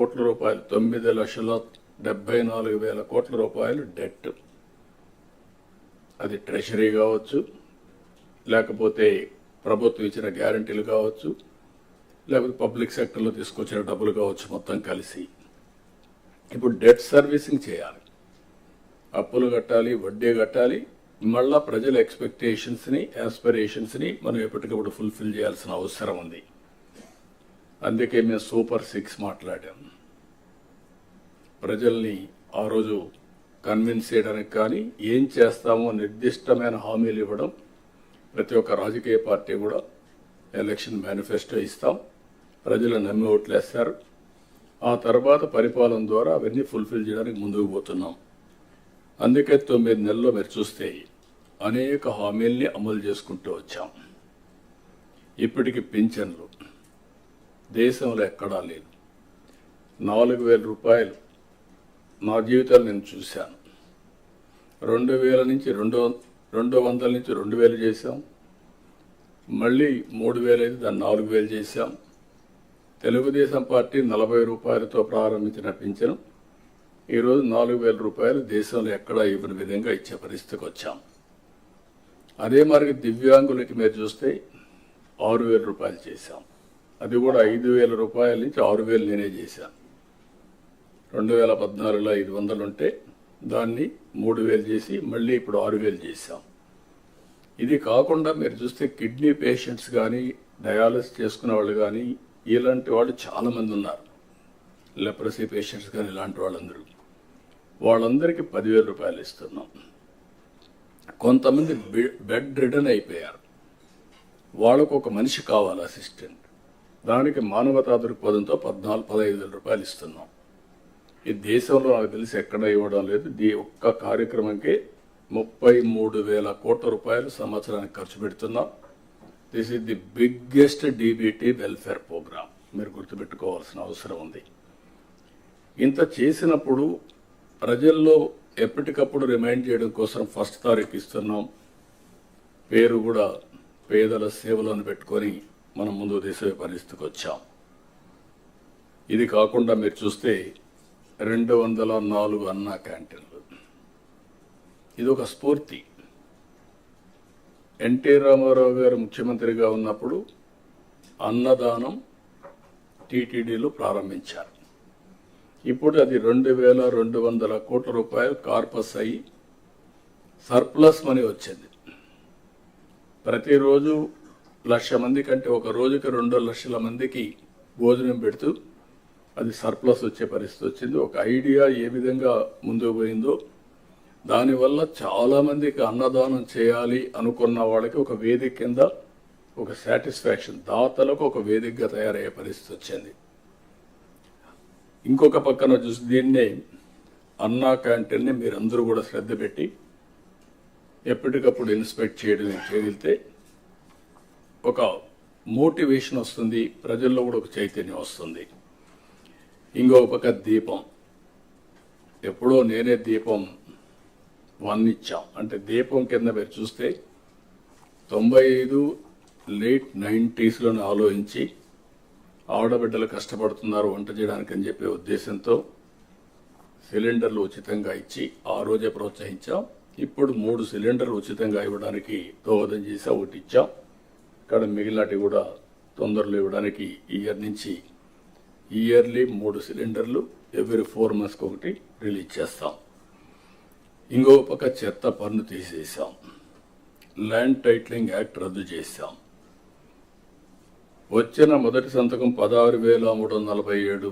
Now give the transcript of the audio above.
కోట్ల రూపాయలు, 9,74,000 కోట్ల రూపాయలు డెట్. అది ట్రెషరీ కావచ్చు, లేకపోతే ప్రభుత్వం ఇచ్చిన గ్యారంటీలు కావచ్చు, లేకపోతే పబ్లిక్ సెక్టర్లో తీసుకొచ్చిన డబ్బులు కావచ్చు, మొత్తం కలిసి ఇప్పుడు డెట్ సర్వీసింగ్ చేయాలి. అప్పులు కట్టాలి, వడ్డీ కట్టాలి. మళ్ళా ప్రజల ఎక్స్పెక్టేషన్స్ని, ఆస్పిరేషన్స్ని మనం ఎప్పటికప్పుడు ఫుల్ఫిల్ చేయాల్సిన అవసరం ఉంది. అందుకే మేము సూపర్ 6 మాట్లాడాం. ప్రజల్ని ఆ రోజు కన్విన్స్ చేయడానికి కానీ ఏం చేస్తామో నిర్దిష్టమైన హామీలు ఇవ్వడం. ప్రతి ఒక్క రాజకీయ పార్టీ కూడా ఎలక్షన్ మేనిఫెస్టో ఇస్తాం, ప్రజలు నమ్మి ఓట్లేస్తారు. ఆ తర్వాత పరిపాలన ద్వారా అవన్నీ ఫుల్ఫిల్ చేయడానికి ముందుకు పోతున్నాం. అందుకే 9 నెలల్లో మీరు చూస్తే అనేక హామీల్ని అమలు చేసుకుంటూ వచ్చాం. ఇప్పటికి పింఛన్లు దేశంలో ఎక్కడా లేదు. 4,000 రూపాయలు నా జీవితంలో నేను చూశాను. 2,000 నుంచి 200 నుంచి 2,000 చేశాం. మళ్ళీ 3,000 అయితే దాన్ని 4,000 చేశాం. తెలుగుదేశం పార్టీ 40 రూపాయలతో ప్రారంభించిన పింఛను ఈరోజు 4,000 రూపాయలు దేశంలో ఎక్కడా ఇవ్వని విధంగా ఇచ్చే పరిస్థితికి వచ్చాం. అదే మరి దివ్యాంగులకి మీరు చూస్తే 6,000 రూపాయలు చేశాం. అది కూడా 5,000 రూపాయల నుంచి 6,000 నేనే చేశాను. 2014లో 500 ఉంటే దాన్ని 3,000 చేసి మళ్ళీ ఇప్పుడు 6,000 చేశాం. ఇది కాకుండా మీరు చూస్తే కిడ్నీ పేషెంట్స్ కానీ, డయాలసిస్ చేసుకునే వాళ్ళు కానీ, ఇలాంటి వాళ్ళు చాలామంది ఉన్నారు. లెప్రసీ పేషెంట్స్ కానీ ఇలాంటి వాళ్ళందరికీ 10,000 రూపాయలు ఇస్తున్నాం. కొంతమంది బెడ్ రిడన్ అయిపోయారు, వాళ్ళకు ఒక మనిషి కావాలి అసిస్టెంట్. దానికి మానవతా దృక్పథంతో 14-15,000 రూపాయలు ఇస్తున్నాం. ఈ దేశంలో నాకు తెలిసి ఎక్కడ ఇవ్వడం లేదు. ఈ ఒక్క కార్యక్రమంకే 33,000 కోట్ల రూపాయలు సంవత్సరానికి ఖర్చు పెడుతున్నాం. This is the biggest DBT welfare programme. మీరు గుర్తుపెట్టుకోవాల్సిన అవసరం ఉంది. ఇంత చేసినప్పుడు ప్రజల్లో ఎప్పటికప్పుడు రిమైండ్ చేయడం కోసం 1 తారీఖు ఇస్తున్నాం. పేరు కూడా పేదల సేవలను పెట్టుకొని మనం ముందు తీసే పరిస్థితికి వచ్చాం. ఇది కాకుండా మీరు చూస్తే 204 అన్నా క్యాంటీన్లు. ఇది ఒక స్ఫూర్తి. ఎన్టీ రామారావు గారు ముఖ్యమంత్రిగా ఉన్నప్పుడు అన్నదానం టీటీడీలో ప్రారంభించారు. ఇప్పుడు అది 2,200 కోట్ల రూపాయలు కార్పస్ అయ్యి సర్ప్లస్ మనీ వచ్చింది. ప్రతిరోజు 1,00,000 మంది కంటే ఒక రోజుకి 2 లక్షల మందికి భోజనం పెడుతూ అది సర్ప్లస్ వచ్చే పరిస్థితి వచ్చింది. ఒక ఐడియా ఏ విధంగా ముందుకు పోయిందో, దానివల్ల చాలామందికి అన్నదానం చేయాలి అనుకున్న వాళ్ళకి ఒక వేదిక కింద ఒక సాటిస్ఫాక్షన్, దాతలకు ఒక వేదికగా తయారయ్యే పరిస్థితి వచ్చింది. ఇంకొక పక్కన చూసి దీన్నే అన్నా క్యాంటీన్ని మీరందరూ కూడా శ్రద్ధ పెట్టి ఎప్పటికప్పుడు ఇన్స్పెక్ట్ చేయగలిగితే ఒక మోటివేషన్ వస్తుంది, ప్రజల్లో కూడా ఒక చైతన్యం వస్తుంది. ఇంకొక పక్క దీపం, ఎప్పుడో నేనే దీపం 1 ఇచ్చాం. అంటే దీపం కింద మీరు చూస్తే 95 లేట్ 90స్లోనే ఆలోచించి ఆడబిడ్డలు కష్టపడుతున్నారు వంట చేయడానికి అని చెప్పే ఉద్దేశంతో సిలిండర్లు ఉచితంగా ఇచ్చి ఆ రోజే ప్రోత్సహించాం. ఇప్పుడు 3 సిలిండర్లు ఉచితంగా ఇవ్వడానికి దోహదం చేసి ఒకటి ఇచ్చాం. ఇక్కడ మిగిలినటి కూడా తొందరలో ఇవ్వడానికి ఇయర్ నుంచి ఇయర్లీ 3 సిలిండర్లు ఎవ్రీ 4 monthsకి ఒకటి రిలీజ్ చేస్తాం. ఇంకో పక్క చెత్త పన్ను తీసేసాం. ల్యాండ్ టైటిలింగ్ యాక్ట్ రద్దు చేశాం. వచ్చిన మొదటి సంతకం 16,347